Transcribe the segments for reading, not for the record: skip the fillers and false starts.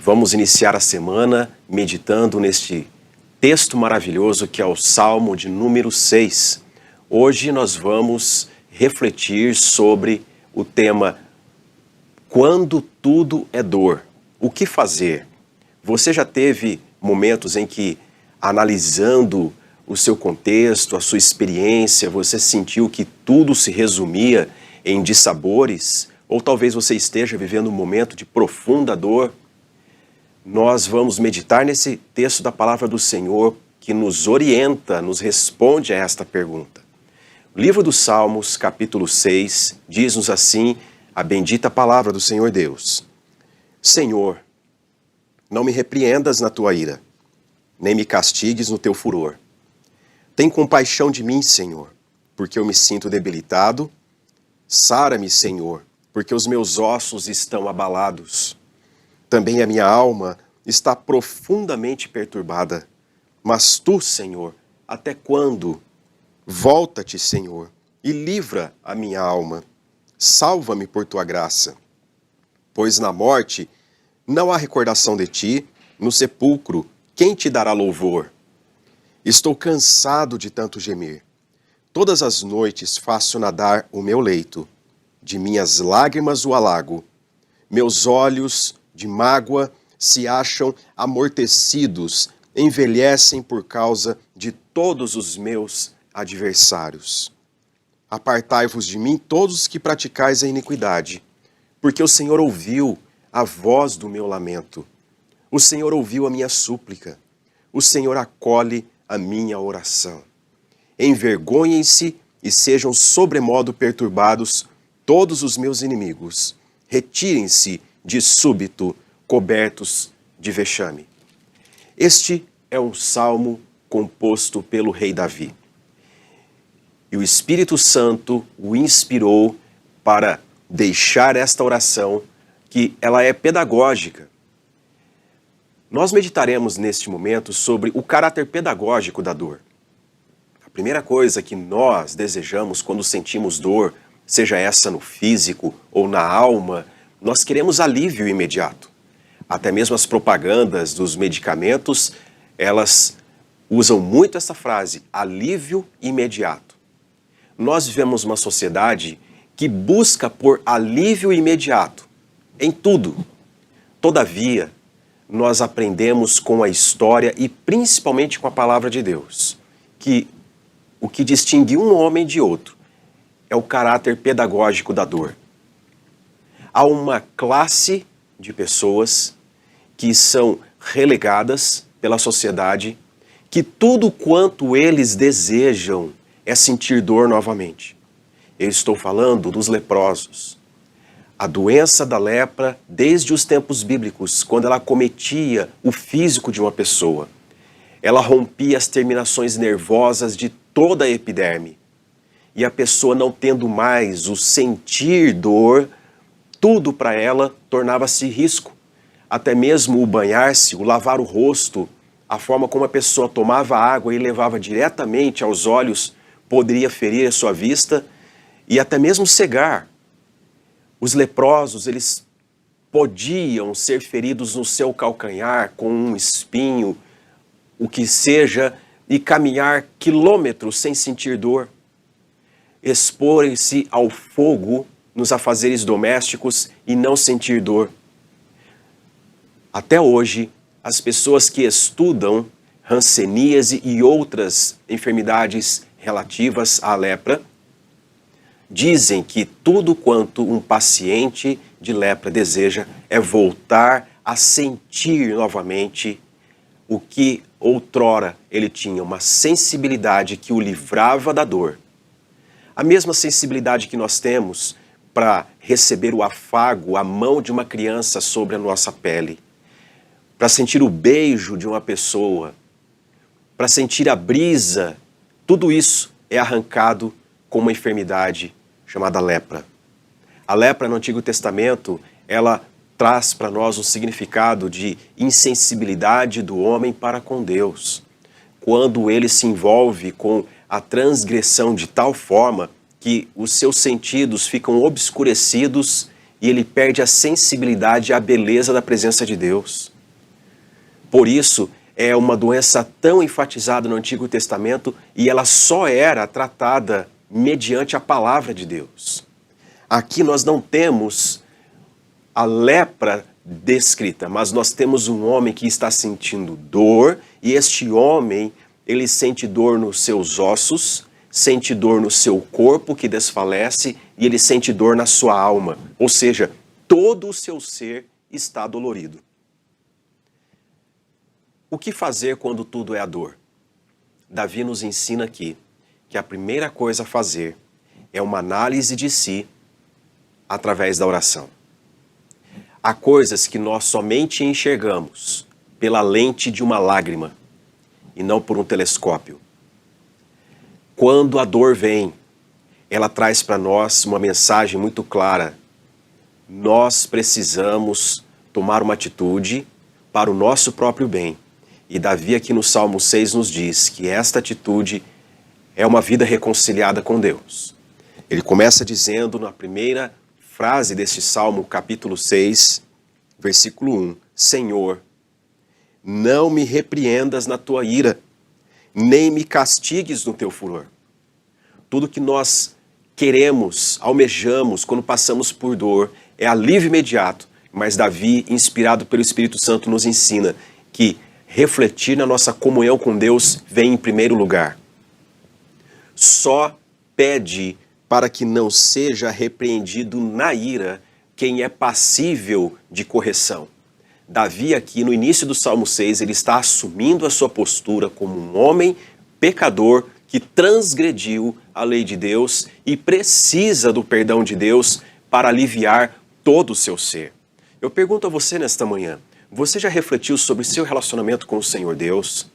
Vamos iniciar a semana meditando neste texto maravilhoso que é o Salmo de número 6. Hoje nós vamos refletir sobre o tema Quando tudo é dor. O que fazer? Você já teve momentos em que, analisando o seu contexto, a sua experiência, você sentiu que tudo se resumia em dissabores? Ou talvez você esteja vivendo um momento de profunda dor? Nós vamos meditar nesse texto da palavra do Senhor que nos orienta, nos responde a esta pergunta. O livro dos Salmos, capítulo 6, diz-nos assim a bendita palavra do Senhor Deus. Senhor, não me repreendas na tua ira, nem me castigues no teu furor. Tem compaixão de mim, Senhor, porque eu me sinto debilitado. Sara-me, Senhor, porque os meus ossos estão abalados. Também a minha alma está profundamente perturbada. Mas tu, Senhor, até quando? Volta-te, Senhor, e livra a minha alma. Salva-me por tua graça. Pois na morte não há recordação de ti, no sepulcro quem te dará louvor? Estou cansado de tanto gemer. Todas as noites faço nadar o meu leito. De minhas lágrimas o alago. Meus olhos de mágoa se acham amortecidos, envelhecem por causa de todos os meus adversários. Apartai-vos de mim todos os que praticais a iniquidade, porque o Senhor ouviu a voz do meu lamento. O Senhor ouviu a minha súplica. O Senhor acolhe a minha oração. Envergonhem-se e sejam sobremodo perturbados todos os meus inimigos. Retirem-se de súbito, cobertos de vexame. Este é um salmo composto pelo rei Davi. E o Espírito Santo o inspirou para deixar esta oração, que ela é pedagógica. Nós meditaremos neste momento sobre o caráter pedagógico da dor. A primeira coisa que nós desejamos quando sentimos dor, seja essa no físico ou na alma, nós queremos alívio imediato. Até mesmo as propagandas dos medicamentos, elas usam muito essa frase, alívio imediato. Nós vivemos uma sociedade que busca por alívio imediato em tudo. Todavia, nós aprendemos com a história e principalmente com a palavra de Deus, que o que distingue um homem de outro é o caráter pedagógico da dor. Há uma classe de pessoas que são relegadas pela sociedade, que tudo quanto eles desejam é sentir dor novamente. Eu estou falando dos leprosos. A doença da lepra, desde os tempos bíblicos, quando ela acometia o físico de uma pessoa, ela rompia as terminações nervosas de toda a epiderme. E a pessoa, não tendo mais o sentir dor, tudo para ela tornava-se risco. Até mesmo o banhar-se, o lavar o rosto, a forma como a pessoa tomava água e levava diretamente aos olhos, poderia ferir a sua vista e até mesmo cegar. Os leprosos, eles podiam ser feridos no seu calcanhar com um espinho, o que seja, e caminhar quilômetros sem sentir dor. Exporem-se ao fogo nos afazeres domésticos e não sentir dor. Até hoje, as pessoas que estudam hanseníase e outras enfermidades relativas à lepra dizem que tudo quanto um paciente de lepra deseja é voltar a sentir novamente o que outrora ele tinha, uma sensibilidade que o livrava da dor. A mesma sensibilidade que nós temos para receber o afago, a mão de uma criança sobre a nossa pele, para sentir o beijo de uma pessoa, para sentir a brisa, tudo isso é arrancado com uma enfermidade chamada lepra. A lepra no Antigo Testamento, ela traz para nós um significado de insensibilidade do homem para com Deus. Quando ele se envolve com a transgressão de tal forma que os seus sentidos ficam obscurecidos e ele perde a sensibilidade e a beleza da presença de Deus. Por isso, é uma doença tão enfatizada no Antigo Testamento e ela só era tratada mediante a palavra de Deus. Aqui nós não temos a lepra descrita, mas nós temos um homem que está sentindo dor, e este homem, ele sente dor nos seus ossos, sente dor no seu corpo que desfalece, e ele sente dor na sua alma, ou seja, todo o seu ser está dolorido. O que fazer quando tudo é a dor? Davi nos ensina aqui que a primeira coisa a fazer é uma análise de si através da oração. Há coisas que nós somente enxergamos pela lente de uma lágrima e não por um telescópio. Quando a dor vem, ela traz para nós uma mensagem muito clara. Nós precisamos tomar uma atitude para o nosso próprio bem. E Davi aqui no Salmo 6 nos diz que esta atitude é uma vida reconciliada com Deus. Ele começa dizendo na primeira frase deste Salmo, capítulo 6, versículo 1, Senhor, não me repreendas na tua ira, nem me castigues no teu furor. Tudo que nós queremos, almejamos quando passamos por dor é alívio imediato, mas Davi, inspirado pelo Espírito Santo, nos ensina que refletir na nossa comunhão com Deus vem em primeiro lugar. Só pede para que não seja repreendido na ira quem é passível de correção. Davi aqui no início do Salmo 6, ele está assumindo a sua postura como um homem pecador que transgrediu a lei de Deus e precisa do perdão de Deus para aliviar todo o seu ser. Eu pergunto a você nesta manhã, você já refletiu sobre seu relacionamento com o Senhor Deus?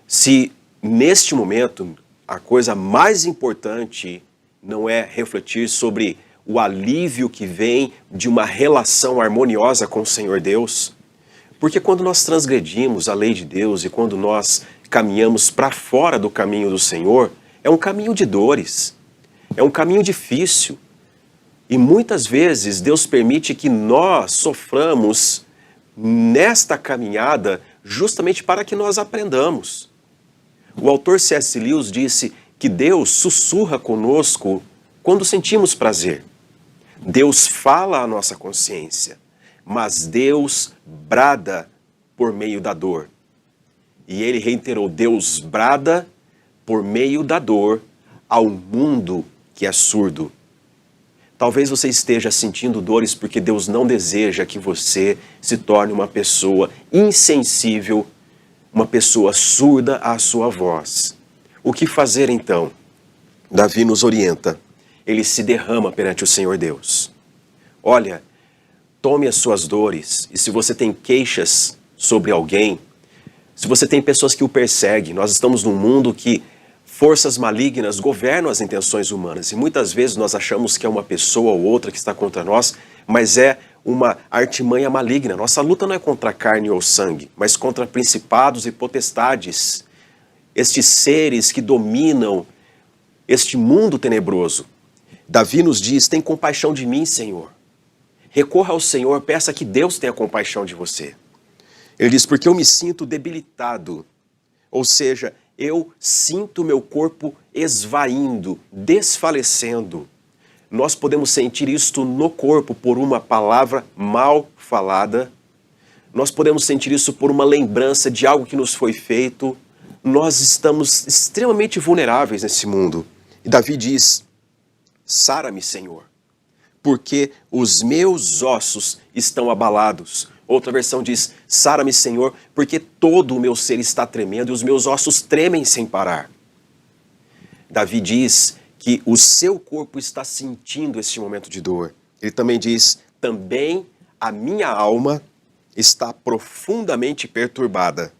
Se neste momento a coisa mais importante não é refletir sobre o alívio que vem de uma relação harmoniosa com o Senhor Deus? Porque quando nós transgredimos a lei de Deus e quando nós caminhamos para fora do caminho do Senhor, é um caminho de dores, é um caminho difícil. E muitas vezes Deus permite que nós soframos nesta caminhada justamente para que nós aprendamos. O autor C.S. Lewis disse que Deus sussurra conosco quando sentimos prazer. Deus fala à nossa consciência, mas Deus brada por meio da dor. E ele reiterou, Deus brada por meio da dor ao mundo que é surdo. Talvez você esteja sentindo dores porque Deus não deseja que você se torne uma pessoa insensível, uma pessoa surda à sua voz. O que fazer então? Davi nos orienta. Ele se derrama perante o Senhor Deus. Olha, tome as suas dores, e se você tem queixas sobre alguém, se você tem pessoas que o perseguem, nós estamos num mundo que forças malignas governam as intenções humanas, e muitas vezes nós achamos que é uma pessoa ou outra que está contra nós, mas é uma artimanha maligna. Nossa luta não é contra carne ou sangue, mas contra principados e potestades, estes seres que dominam este mundo tenebroso. Davi nos diz, tem compaixão de mim, Senhor. Recorra ao Senhor, peça que Deus tenha compaixão de você. Ele diz, porque eu me sinto debilitado, ou seja, eu sinto meu corpo esvaindo, desfalecendo. Nós podemos sentir isto no corpo por uma palavra mal falada. Nós podemos sentir isso por uma lembrança de algo que nos foi feito. Nós estamos extremamente vulneráveis nesse mundo. E Davi diz, sara-me, Senhor, porque os meus ossos estão abalados. Outra versão diz, sara-me, Senhor, porque todo o meu ser está tremendo e os meus ossos tremem sem parar. Davi diz que o seu corpo está sentindo este momento de dor. Ele também diz, também a minha alma está profundamente perturbada.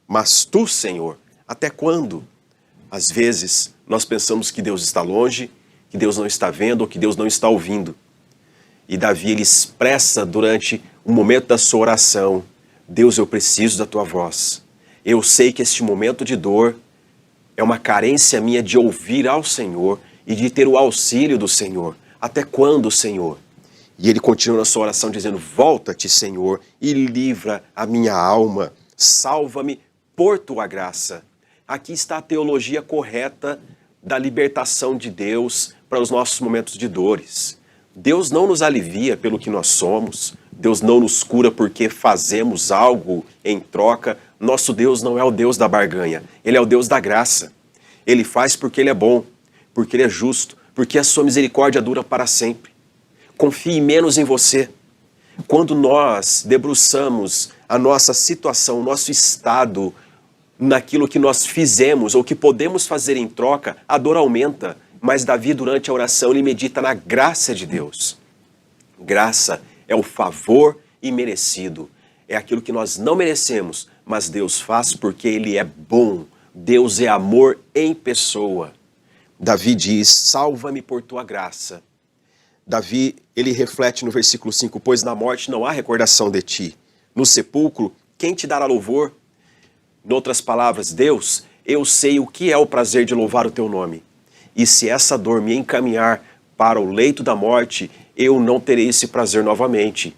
Mas tu, Senhor, até quando? Às vezes, nós pensamos que Deus está longe, que Deus não está vendo ou que Deus não está ouvindo. E Davi, ele expressa durante o momento da sua oração, Deus, eu preciso da tua voz. Eu sei que este momento de dor é uma carência minha de ouvir ao Senhor e de ter o auxílio do Senhor. Até quando, Senhor? E ele continua na sua oração dizendo: volta-te, Senhor, e livra a minha alma. Salva-me por tua graça. Aqui está a teologia correta da libertação de Deus para os nossos momentos de dores. Deus não nos alivia pelo que nós somos. Deus não nos cura porque fazemos algo em troca. Nosso Deus não é o Deus da barganha. Ele é o Deus da graça. Ele faz porque Ele é bom, porque Ele é justo, porque a sua misericórdia dura para sempre. Confie menos em você. Quando nós debruçamos a nossa situação, o nosso estado, naquilo que nós fizemos ou que podemos fazer em troca, a dor aumenta. Mas Davi, durante a oração, ele medita na graça de Deus. Graça é o favor imerecido. É aquilo que nós não merecemos, mas Deus faz porque Ele é bom. Deus é amor em pessoa. Davi diz: salva-me por tua graça. Davi, ele reflete no versículo 5, pois na morte não há recordação de ti. No sepulcro, quem te dará louvor? Em outras palavras, Deus, eu sei o que é o prazer de louvar o teu nome. E se essa dor me encaminhar para o leito da morte, eu não terei esse prazer novamente.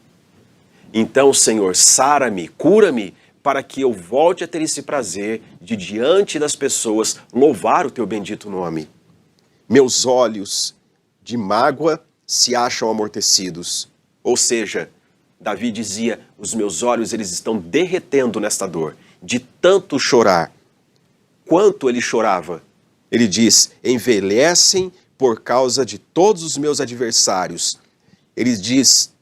Então, Senhor, sara-me, cura-me, para que eu volte a ter esse prazer de, diante das pessoas, louvar o teu bendito nome. Meus olhos de mágoa se acham amortecidos. Ou seja, Davi dizia, os meus olhos eles estão derretendo nesta dor, de tanto chorar. Quanto ele chorava? Ele diz, envelhecem por causa de todos os meus adversários. Ele diz,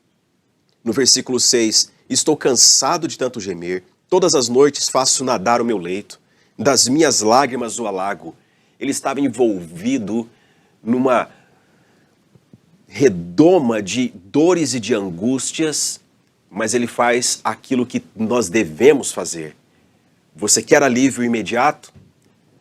no versículo 6, estou cansado de tanto gemer, todas as noites faço nadar o meu leito, das minhas lágrimas o alago. Ele estava envolvido numa redoma de dores e de angústias, mas ele faz aquilo que nós devemos fazer. Você quer alívio imediato?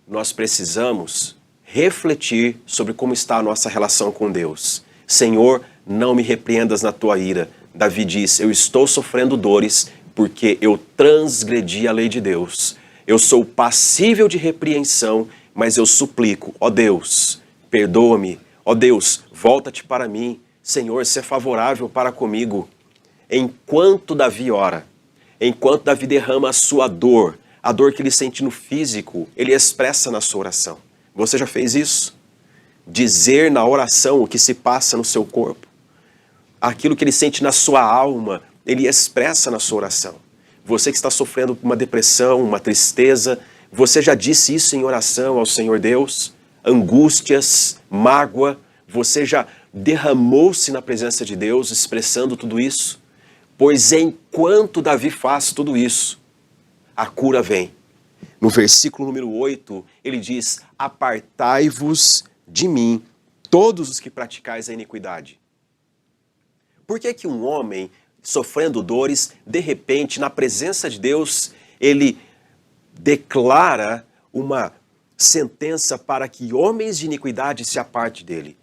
Nós precisamos refletir sobre como está a nossa relação com Deus. Senhor, não me repreendas na tua ira. Davi diz, eu estou sofrendo dores porque eu transgredi a lei de Deus. Eu sou passível de repreensão, mas eu suplico, ó Deus, perdoa-me. Ó Deus, volta-te para mim. Senhor, seja favorável para comigo. Enquanto Davi ora, enquanto Davi derrama a sua dor, a dor que ele sente no físico, ele expressa na sua oração. Você já fez isso? Dizer na oração o que se passa no seu corpo. Aquilo que ele sente na sua alma, ele expressa na sua oração. Você que está sofrendo uma depressão, uma tristeza, você já disse isso em oração ao Senhor Deus? Angústias, mágoa, você já derramou-se na presença de Deus expressando tudo isso? Pois enquanto Davi faz tudo isso, a cura vem. No versículo número 8, ele diz, apartai-vos de mim, todos os que praticais a iniquidade. Por que que um homem sofrendo dores, de repente, na presença de Deus, ele declara uma sentença para que homens de iniquidade se apartem dele?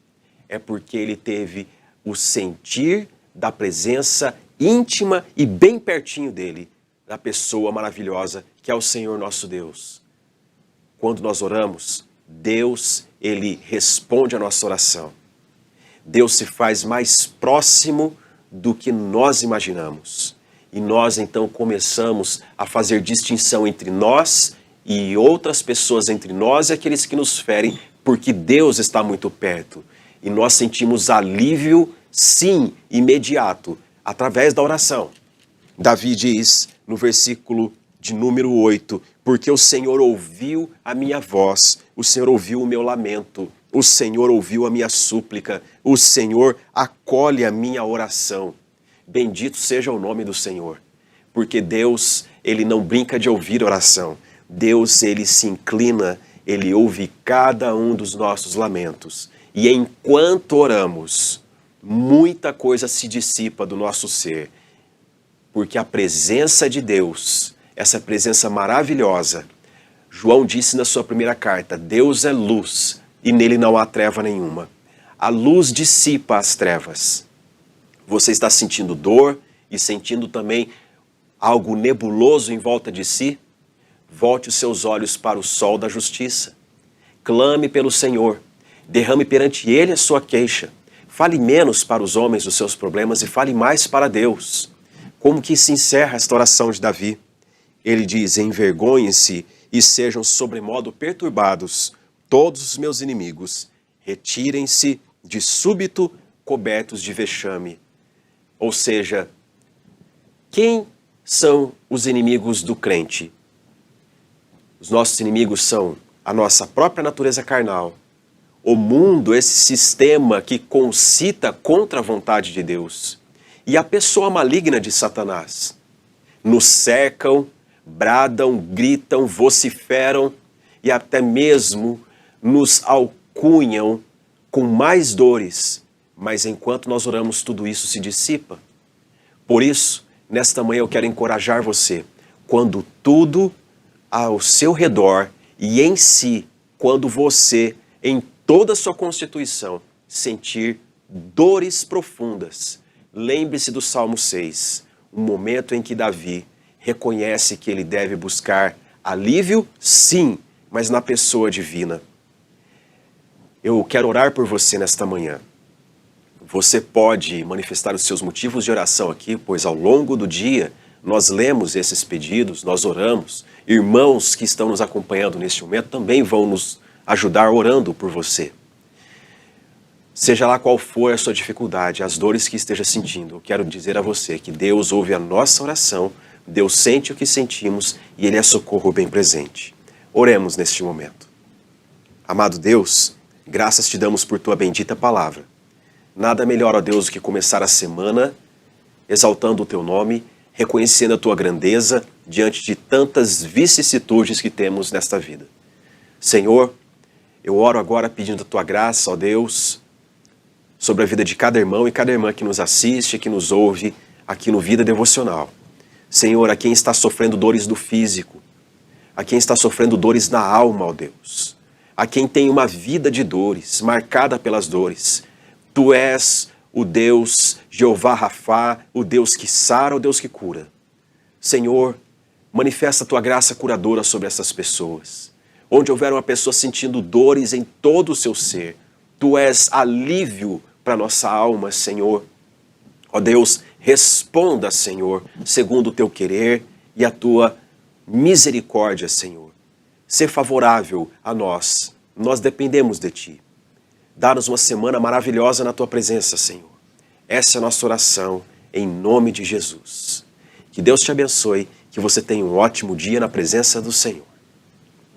É porque ele teve o sentir da presença íntima e bem pertinho dele, da pessoa maravilhosa que é o Senhor nosso Deus. Quando nós oramos, Deus, ele responde a nossa oração. Deus se faz mais próximo do que nós imaginamos. E nós então começamos a fazer distinção entre nós e outras pessoas, entre nós e aqueles que nos ferem, porque Deus está muito perto. E nós sentimos alívio, sim, imediato, através da oração. Davi diz no versículo de número 8, porque o Senhor ouviu a minha voz, o Senhor ouviu o meu lamento, o Senhor ouviu a minha súplica, o Senhor acolhe a minha oração. Bendito seja o nome do Senhor, porque Deus, ele não brinca de ouvir oração. Deus, ele se inclina, ele ouve cada um dos nossos lamentos. E enquanto oramos, muita coisa se dissipa do nosso ser, porque a presença de Deus, essa presença maravilhosa, João disse na sua primeira carta, Deus é luz e nele não há treva nenhuma. A luz dissipa as trevas. Você está sentindo dor e sentindo também algo nebuloso em volta de si? Volte os seus olhos para o sol da justiça. Clame pelo Senhor. Derrame perante Ele a sua queixa. Fale menos para os homens dos seus problemas e fale mais para Deus. Como que se encerra esta oração de Davi? Ele diz: envergonhem-se e sejam sobremodo perturbados todos os meus inimigos. Retirem-se de súbito cobertos de vexame. Ou seja, quem são os inimigos do crente? Os nossos inimigos são a nossa própria natureza carnal, o mundo, esse sistema que concita contra a vontade de Deus, e a pessoa maligna de Satanás. Nos cercam, bradam, gritam, vociferam e até mesmo nos alcunham com mais dores, mas enquanto nós oramos tudo isso se dissipa. Por isso, nesta manhã eu quero encorajar você, quando tudo ao seu redor e em si, quando você, em toda a sua constituição, sentir dores profundas, lembre-se do Salmo 6, um momento em que Davi reconhece que ele deve buscar alívio, sim, mas na pessoa divina. Eu quero orar por você nesta manhã. Você pode manifestar os seus motivos de oração aqui, pois ao longo do dia nós lemos esses pedidos, nós oramos. Irmãos que estão nos acompanhando neste momento também vão nos ajudar orando por você. Seja lá qual for a sua dificuldade, as dores que esteja sentindo, eu quero dizer a você que Deus ouve a nossa oração, Deus sente o que sentimos e Ele é socorro bem presente. Oremos neste momento. Amado Deus, graças te damos por tua bendita palavra. Nada melhor, ó Deus, do que começar a semana exaltando o teu nome, reconhecendo a tua grandeza diante de tantas vicissitudes que temos nesta vida. Senhor, eu oro agora pedindo a tua graça, ó Deus, sobre a vida de cada irmão e cada irmã que nos assiste, que nos ouve aqui no Vida Devocional. Senhor, a quem está sofrendo dores do físico, a quem está sofrendo dores na alma, ó Deus, a quem tem uma vida de dores, marcada pelas dores. Tu és o Deus Jeová Rafá, o Deus que sara, o Deus que cura. Senhor, manifesta a tua graça curadora sobre essas pessoas. Onde houver uma pessoa sentindo dores em todo o seu ser, tu és alívio para nossa alma, Senhor. Ó Deus, responda, Senhor, segundo o teu querer e a tua misericórdia, Senhor. Ser favorável a nós. Nós dependemos de ti. Dá-nos uma semana maravilhosa na tua presença, Senhor. Essa é a nossa oração, em nome de Jesus. Que Deus te abençoe, que você tenha um ótimo dia na presença do Senhor.